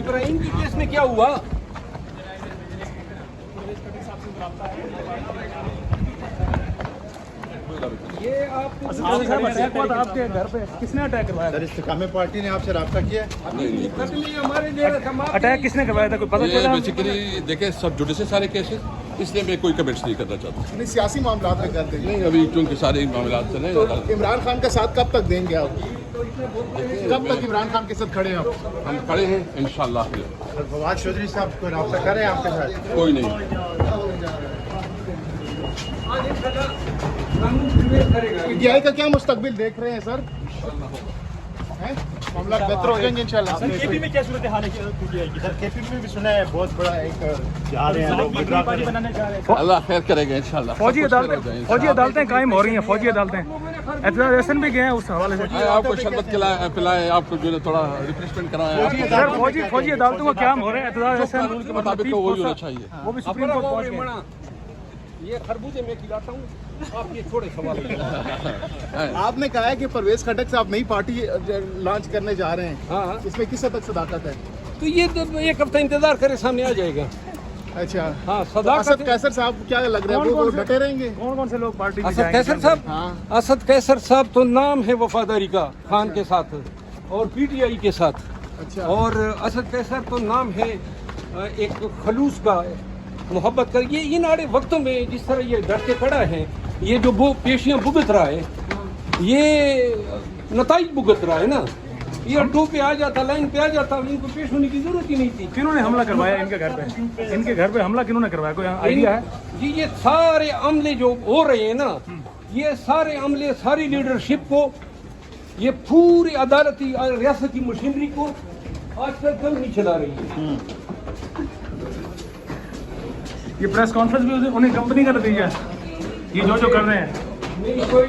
इब्राहिम के केस में क्या हुआ? ये आप अटैक हुआ था आपके घर पे, किसने अटैक करवाया सर इस्तेकामी पार्टी ने आपसे रब्ता किया? अटैक किसने करवाया था, कोई पता ये चला? बेसिकली देखें सब जुड़े से सारे केसेस, इसलिए मैं कोई कमेंट्स नहीं करना चाहता। नहीं, सियासी मामला में कर देंगे। नहीं, अभी क्योंकि सारे मामला चले तो इमरान खान का साथ कब तक देंगे आप? कब तक इमरान खान के साथ खड़े हैं आप? हम खड़े हैं इंशाल्लाह। फवाद चौधरी साहब को रब्ता करें आपके साथ? कोई नहीं। पीटीआई का क्या मुस्तकबिल देख रहे हैं सर? मामला बेहतर हो जाएंगे इंशाल्लाह। सर केपी में क्या सूरत हाल है पीटीआई की? सर केपी में भी सुना है बहुत बड़ा एक जा रहे हैं लोग पार्टी बनाने जा रहे हैं। अल्लाह खैर करेगा इंशाल्लाह। फौजी अदालतें कायम हो रही हैं, फौजी अदालतें। एतजाज हसन भी गए हैं उस हवाले से। आपको शरबत पिलाए, आपको जो है थोड़ा रिफ्रेशमेंट कराया। सर फौजी अदालतों का क्या हो रहा है? एतजाज हसन कानून के मुताबिक तो वही होना चाहिए। वो भी सुप्रीम कोर्ट पहुंच गए। ये खरबूजे में खिलाता हूँ, आप ये थोड़े सवाल आपने कहा है कि परवेज खटक साहब नई पार्टी लॉन्च करने जा रहे हैं। हाँ, इसमें किस हद तक सदाकत है? तो ये तो एक हफ्ता इंतजार करे, सामने आ जाएगा। अच्छा हाँ, तो सदाकत। असद कैसर साहब क्या लग रहा है वो डटे रहेंगे? कौन कौन से लोग पार्टी में असद जाएंगे? कैसर साहब, हाँ। असद कैसर साहब तो नाम है वफादारी का खान के साथ और पीटीआई के साथ। अच्छा और असद कैसर तो नाम है एक खलूस का, मोहब्बत कर। ये इन आड़े वक्तों में जिस तरह ये डट के खड़ा है, ये जो वो पेशियां भुगत रहा है, ये नताइज भुगत रहा है ना। ये अड्डों पे आ जाता, लाइन पे आ जाता, इनको पेश होने की जरूरत ही नहीं थी। किन्होंने हमला करवाया इनके घर पे? इनके घर पे हमला किन्होंने करवाया, कोई आइडिया है? जी ये सारे अमले जो हो रहे हैं ना, ये सारे अमले, सारी लीडरशिप को, ये पूरी अदालती रियासती मशीनरी को आज तक कल नहीं चला रही है। ये प्रेस कॉन्फ्रेंस भी उन्हें कंपनी का नतीजा है, ये जो कर रहे हैं। नहीं कोई